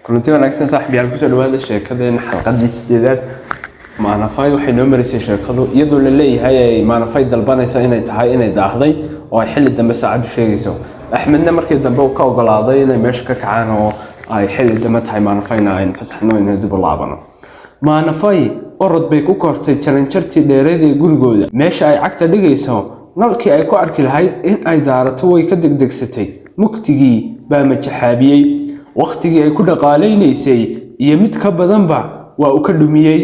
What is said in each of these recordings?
كنت wanaagsan saaxiibayaal ku soo dhawaada sheekadeen xalqadii 8aad maanafay waxay noo marisay sheekadu iyadoo la leeyahay ay maanafay dalbanaysa inay tahay inay daahday oo ay xilli dambe saacadu sheegayso Axmedna markii dambe uu ka ogolaaday inay meesha ka kacaan oo ay xilli dambe tahay maanafayna ay fasaxno inay dib u laabano maanafay orod bay ku kortay jaranjartii dheereedii gurigooda meesha ay cagta dhigayso nalkii ay ku arki lahayd in ay daarato way ka degdegsatay mugtigii baa majaxaabiyay waqtigii ay ku dhaqaaleysay iyo mid ka badanba waa uu ka dhumiyay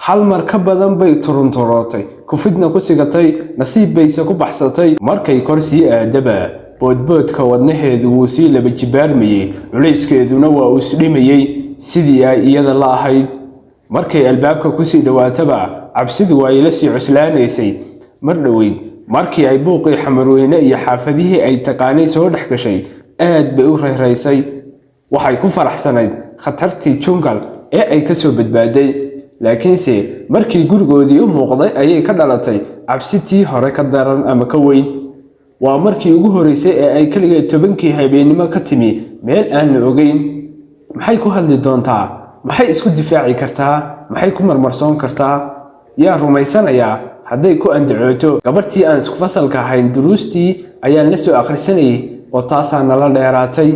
hal mar ka badan bay turunturootay kufidna ku sigatay nasiib baysa ku baxsatay markay korsi aadaba boodboodka wadnaheedu wuu sii laba jibaarmayay culeyskeeduna waa uu isdhimayay sidii ay iyada la ahayd markay albaabka ku sii dhawaataba cabsidu waa ila sii cuslaanaysay mar dhaweyd markii ay buuqii xamarweyne iyo xaafadihii ay taqaanay soo dhex gashay aad bay u reereysay waxay ku faraxsanayd khatartii jungle ee ay ka soo badbaaday laakiinse markii gurigoodii u muuqday ayay ka dhalatay cabsitii hore ka daran ama ka weyn waa markii ugu horeysay ee ay kaligeed 10kii habeenimo ka timi meel aan la ogeyn maxay ku hadli doontaa maxay isku difaaci kartaa maxay ku marmarsoon kartaa yaa rumaysanaya hadday ku andacooto gabartii aan isku fasalka ahayn duruustii ayaan la soo akhrisanayay oo taasaa nala dheeraatay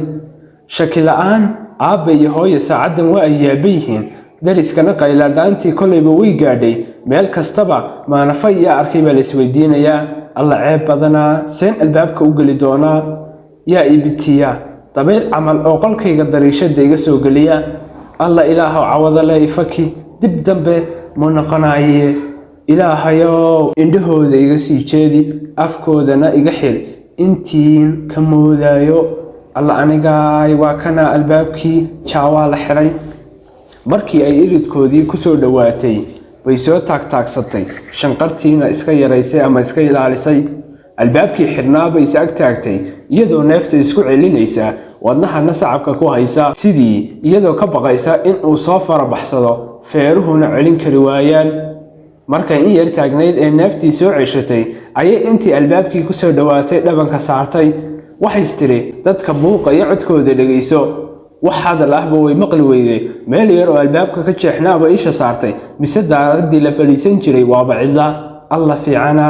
shaki la'aan aabbe iyo hooyo saacadan waa ay yaabayeen dariskana qayladhaantii kolayba way gaadhay meel kastaba maanafay yaa arkay baa la isweydiinayaa alla ceeb badanaa seen albaabka u geli doonaa yaa ibitiya dabeyl camal oo qolkayga dariishada iga soo geliya alla ilaahow cawada le ifaki dib dambe ma noqonaye ilaahayow indhahooda iga sii jeedi afkoodana iga xir intiin ka moodaayo alla anigaay waa kana albaabkii jaawaa la xiray markii ay iridkoodii ku soo dhawaatay way soo taagsatay shanqartiina iska yaraysay ama iska ilaalisay albaabkii xirnaa bay is ag taagtay iyadoo neefta isku celinaysa wadnahana sacabka ku haysa sidii iyadoo ka baqaysa in uu soo farabaxsado feeruhuna celin kari waayaan markay in yar taagnayd ee neeftii soo ceshatay ayay intii albaabkii ku soo dhawaatay dhabanka saartay waxay istiri dadka buuqa iyo codkooda dhageyso wax hadal ahba way maqli weyday meel yar oo albaabka ka jeexnaaba isha saartay mise daaradii la faliisan jiray waaba cidla alla fiicana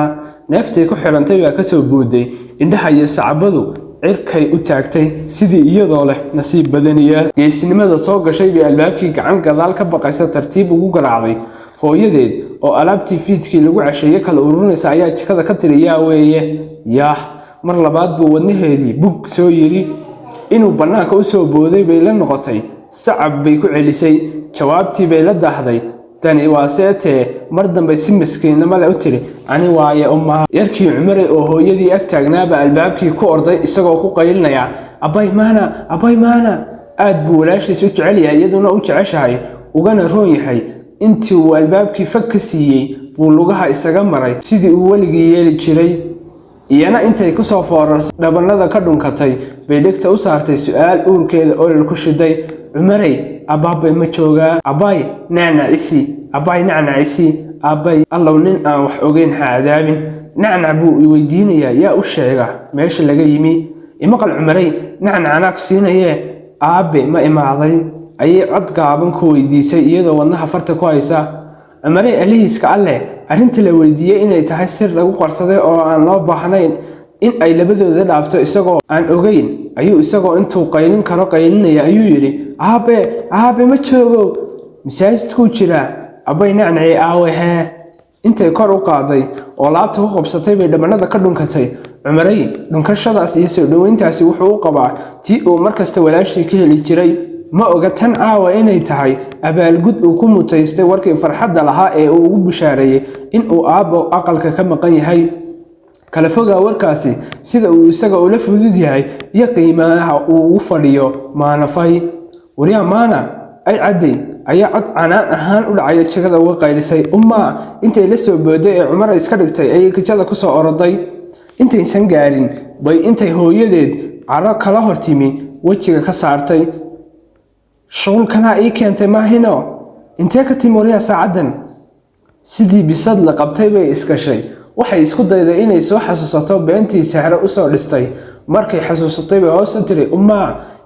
neeftay ku xirantay baa ka soo buuday indhaha iyo sacabadu cirkay u taagtay sidii iyadoo leh nasiib badaniya geesinimada soo gashay bay albaabkii gacan gadaal ka baqaysa tartiib ugu garaacday hooyadeed oo alaabtii fiidkii lagu casheeye kala ururinaysa ayaa jikada ka tiri yaa weeye yaah mar labaad buu wadnaheedii bug soo yiri inuu banaanka u soo booday bay la noqotay sacab bay ku celisay jawaabtii bay la daahday tani waa seetee mar dambe si miskiinama leh u tiri ani waaye umma yarkii Cumare oo hooyadii ag taagnaaba albaabkii ku orday isagoo ku qaylinaya abay maana aad buu walaashiis u jecel yahay iyaduna u jeceshahay ugana roon yahay intii uu albaabkii fag ka siiyay buu lugaha isaga maray sidii uu waligii yeeli jiray iyana intay ku soo foorarsan dhabanada ka dhunkatay bay dhegta u saartay su'aal uurkeeda olol ku shiday Cumare abaabay ma joogaa abay nacnacisi abay allow nin aan wax ogeyn haadaabin nacnac buu i weydiinayaa yaa u sheega meesha laga yimi imaqal Cumare nacnacana ku siinayee aabe ma imaaday ayay cod gaaban ku weydiisay iyadoo wadnaha farta ku haysa Cumare alihiiska alle arrinta la weydiiyay inay tahay sir lagu qarsaday oo aan loo baahnayn in ay labadooda dhaafto isagoo aan ogeyn ayuu isagoo intuu qaylin karo qaylinaya ayuu yiri aabe ma joogo masaajidku jira abay nacnacay aawe intay kor u qaaday oo laabta ku qabsatay bay dhabanada ka dhunkatay Cumare dhunkashadaas iyo soo dhaweyntaasi wuxuu u qabaa tii uu markasta walaashii ka heli jiray ma oga tan caawa inay tahay abaalgud uu ku mutaystay warkii farxadda lahaa ee uu ugu bushaareeyay in uu aabbo aqalka ka maqan yahay kala fogaa warkaasi sida uu isaga ula fudud yahay iyo qiimaha uu ugu fadhiyo maanafay wariya maana ay caday ayaa cod canaan ahaan u dhacay jikada uga qaylisay umma intay la soo booday ee Cumar iska dhigtay ayay kijada ku soo oroday intaysan gaarin bay intay hooyadeed caro kala hortimi wajiga ka saartay shulkana ay keentay maahino intee ka timoriya saacadan sidii bisad la qabtay bay iskashay waxay isku dayday inay soo xasuusato beentii sahra u soo dhistay markay xasuusatay bay hoos u tiri umma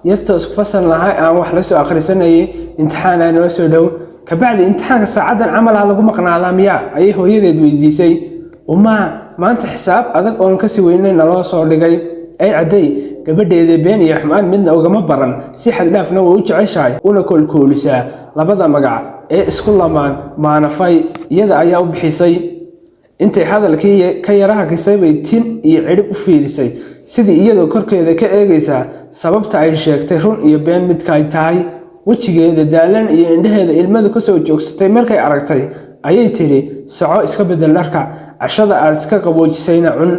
yarta isku fasal lahay aan wax la soo akhrisanayay imtixaan aan noo soo dhow kabacdi imtixaanka saacadan camal lagu maqnaadaa miya ayay hooyadeed weydiisay uma maanta xisaab adag oo ka sii weynayna loo soo dhigay ay caday gabadheeda been iyo xumaan midna ugama baran si xad dhaafna way u jeceshahay una koolkoolisaa labada magac ee isku lamaan maanafay iyada ayaa u bixisay intay hadalkii ka yaraha kasabay tin iyo cirib u fiirisay sidii iyadoo korkeeda ka eegaysa sababta ay sheegtay run iyo been midka ay tahay wajigeeda daalan iyo indhaheeda ilmadu ka soo joogsatay markay aragtay ayay tiri saco iska bedel dharka cashada aad iska qaboojisayna cun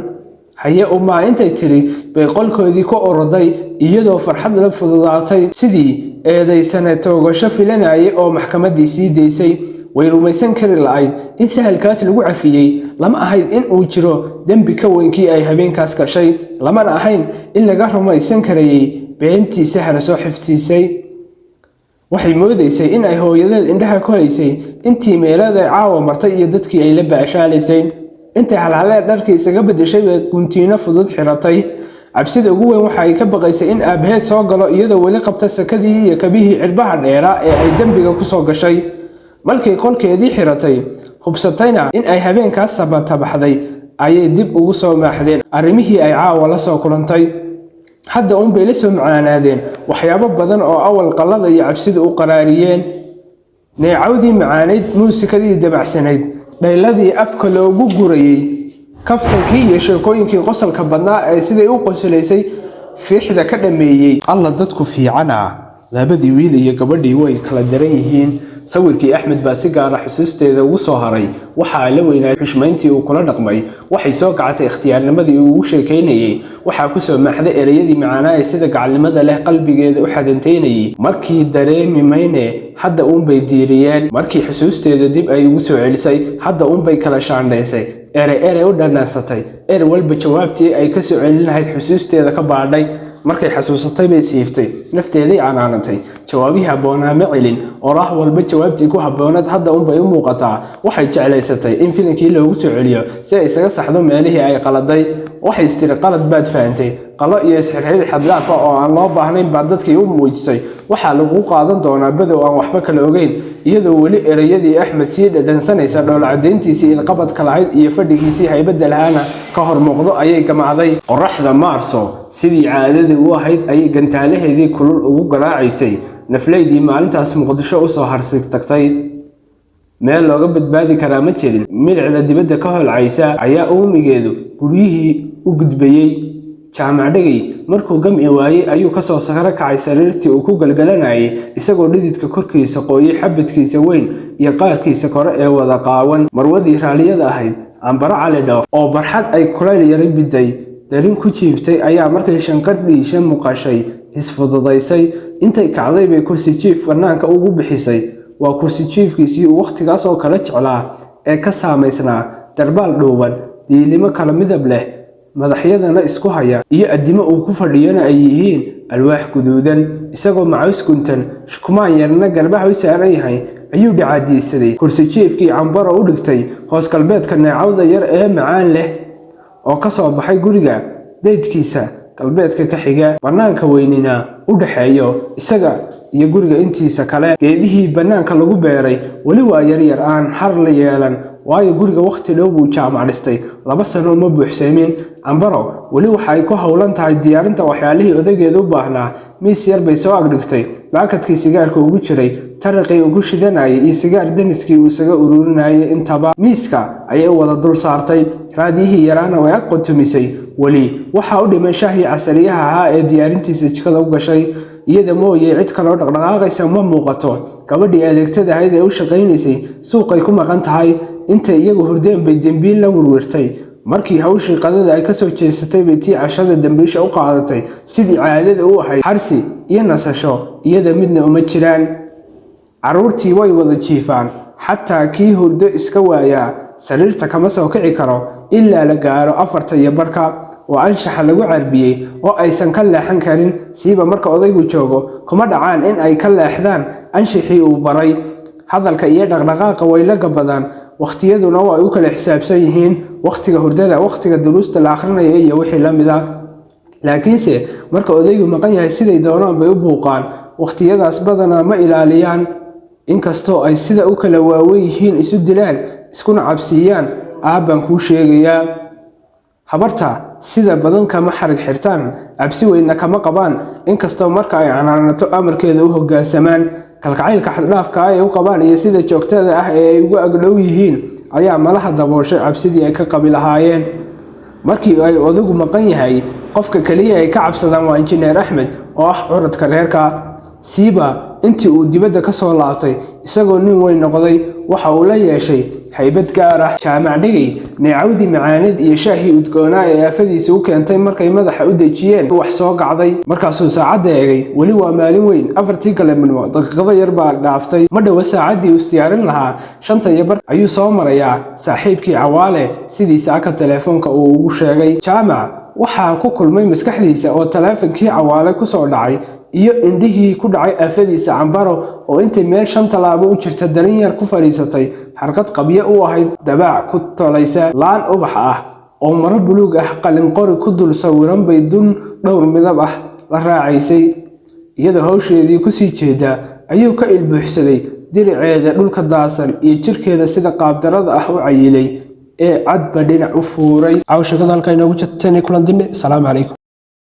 haye uma intay tiri bay qolkoodii ku oroday iyadoo farxad la fududaatay sidii eedaysana toogasho filanayay oo maxkamadii sii deysay way rumaysan kari lahayd in sahalkaas lagu cafiyay lama ahayd in uu jiro dambi ka weynkii ay habeenkaas gashay lamana ahayn in laga rumaysan karayay beentii sahara soo xiftiisay waxay moodaysay in ay hooyadeed indhaha ku haysay intii meelada ay caawa martay iyo dadkii ay la baashaalaysay intay halhalee dharkii isaga bedeshay bay guntiino fudud xiratay cabsida ugu weyn waxa ay ka baqaysay in aabaheed soo galo iyadoo weli qabta sakadii iyo kabihii cirbaha dheeraa ee ay dambiga ku soo gashay markay qolkeedii xiratay hubsatayna in ay habeenkaas sabatabaxday ayay dib ugu soo maaxdeen arrimihii ay caawa la soo kulantay hadda bay la soo macaanaadeen waxyaabo badan oo awal qalada iyo cabsida u qaraariyeen neecawdii macaanayd muusikadii dabacsanayd dhayladii afka loogu gurayay kaftankii iyo sheekooyinkii qosolka badnaa ee siday u qosolaysay fiixda ka dhameeyay alla dadku fiicana labadii wiil iyo gabadhii way kala daran yihiin sawirkii Axmed baa si gaar ah xusuusteeda ugu soo haray waxa la weynaa xushmayntii uu kula dhaqmay waxay soo kacatay ikhtiyaarnimadii uu sheekeynayay waxa ku soo maxday erayadii macaanaa ee sida gacalnimada leh qalbigeeda u xadanteynayay markii dareemi mayne hadda bay diiriyeen markii xusuusteeda dib ay ugu soo celisay hadda bay kala shaandhaysay ere u dhanaasatay walba jawaabtii ay ka soo celin lahayd xusuusteeda ka baadhay markay xasuusatay bay siiftay nafteedii canaanantay jawaabihi habboonaa ma celin oraah walba jawaabtii ku habboonad hadda bay u muuqataa waxay jeclaysatay in filankii loogu soo celiyo si ay isaga saxdo meelihii ay qaladay waxay istiri qalad baad fahamtay qalo iyo isxirxir xadlaaf oo aan loo baahnayn baad dadkii u muujisay waxa lagu qaadan doonaa badow aan waxba kala ogeyn iyadoo weli erayadii Axmed sii dhadhansanaysa dhowl cadeyntiisii ilqabadka lahayd iyo fadhigiisii haybada lahaana ka hor muuqdo ayay gamacday qoraxda Maarso sidii caadadii u ahayd ayay gantaalaheedii kulul ugu garaacaysay nafleydii maalintaas Muqdisho u soo harsig tagtay meel looga badbaadi karaa ma jirin milcida dibadda ka holcaysa ayaa uumigeedu guryihii u gudbayay jaamacadagay markuu gamci waayay ayuu ka soo sakara kacay sariirtii uu ku galgalanayay isagoo dhididka korkiisa qooyay xabadkiisa weyn iyo qaarkiisa kore ee wada qaawan marwadii raaliyada ahayd Ambara Cali Dhoof oo barxad ay kulayl yari biday darin ku jiiftay ayaa markay shanqadhiisha muqashay isfududaysay intay kacday bay kursi jiif fanaanka ugu bixisay waa kursi jiifkiisii uu waqtigaas oo kala jeclaa ee ka saameysnaa darbaal dhuuban diilimo kala midab leh madaxyadana isku haya iyo adimo uu ku fadhiyana ay yihiin alwaax guduudan isagoo macaws guntan shkumaan yarna garbaha u saaran yahay ayuu dhacadiisaday kursi jiifkii Ambara u dhigtay hoos galbeedka neecawda yar ee macaan leh oo ka soo baxay guriga deydkiisa galbeedka ka xiga banaanka weynina u dhaxeeyo isaga iyo guriga intiisa kale geedihii banaanka lagu beeray wali waa yar aan har la yeelan waayo guriga waqti dhow buu jaamacadistay 2 sano ma buuxsamin Ambaro wali waxa ay ku hawlan tahay diyaarinta waxyaalihii odageedu u baahnaa miis yar bay soo agdhigtay baakadkii sigaarka ugu jiray taraqii ugu shidanayay iyo sigaar damiskii uu isaga ururinayay intaba miiska ayay wada dul saartay raadiyihii yaraana way aqoontumisay wali waxa u dhimay shaahi casariyaha ahaa ee diyaarintiisa jikada u gashay iyada mooyee cid kale oo dhaqdhaqaaqaysa ma muuqato gabadhii adeegtada ahayd ee u shaqaynaysay suuqay ku maqan tahay intay iyagu hurdeen bay dambiil la werwertay markii hawshii qadada ay ka soo jeesatay bay tii cashada dambiisha u qaadatay sidii caadada u ahayd harsi iyo nasasho iyada midna uma jiraan caruurtii way wada jiifaan xataa kii hurdo iska waayaa sariirta kama soo kici karo ilaa la gaaro 4:00 oo anshaxa lagu carbiyay oo aysan ka leexan karin siiba marka odaygu joogo kuma dhacaan in ay ka leexdaan anshixii uu baray hadalka iyo dhaqdhaqaaqa way la gabadaan waqtiyaduna waa u kala xisaabsan yihiin waqtiga hurdada waqtiga duruusta la akhrinayo iyo wixii la mid ah laakiinse marka odaygu maqan yahay siday doonaan bay u buuqaan waqtiyadaas badanaa ma ilaaliyaan inkastoo ay sida u kala waaweyn yihiin isu dilaan iskuna cabsiiyaan aabbaan kuu sheegayaa habarta sida badan kama xarig xirtaan cabsi weynna kama qabaan inkastoo marka ay canaanato amarkeeda u hoggaansamaan kalgacaylka xad-dhaafka ay u qabaan iyo sida joogtada ah ee ay ugu agdhow yihiin ayaa malaha dabooshay cabsidii ay ka qabi lahaayeen markii ay odaygu maqan yahay qofka kaliya ay ka cabsadaan waa injineer Axmed oo ah curadka reerka siiba intii uu dibadda ka soo laabtay isagoo nin weyn noqday waxa uu la yeeshay haybad gaar ah jaamac dhigay neecawdi macaanid iyo shaahi udgoonaa ee aafadiisa u keentay markay madaxa u dejiyeen wax soo gacday markaasuu saacadda eegay weli waa maalin weyn 4 galabnimo daqiiqado yar baa dhaaftay ma dhow saacaddii uu istiyaarin lahaa 5:15 ayuu soo marayaa saaxiibkii Cawaale sidiisa aka telefoonka uu ugu sheegay jaamac waxaa ku kulmay maskaxdiisa oo teleefankii Cawaale ku soo dhacay iyo indhihii ku dhacay aafadiisa Cambaro oo intay meel 5 talaabo u jirta dalin yar ku fariisatay xarqad qabyo u ahayd dabaac ku tolaysa laan ubax ah oo maro buluug ah qalin qori ku dul sawiran bay dun dhowr midab ah la raacaysay iyada hawsheedii ku sii jeeda ayuu ka ilbuuxsaday diriceeda dhulka daasan iyo jirkeeda sida qaabdarada ah u cayilay ee cadba dhinac u fuuray cawshada halka inoogu jirtay kulan dambe salaamu calaykum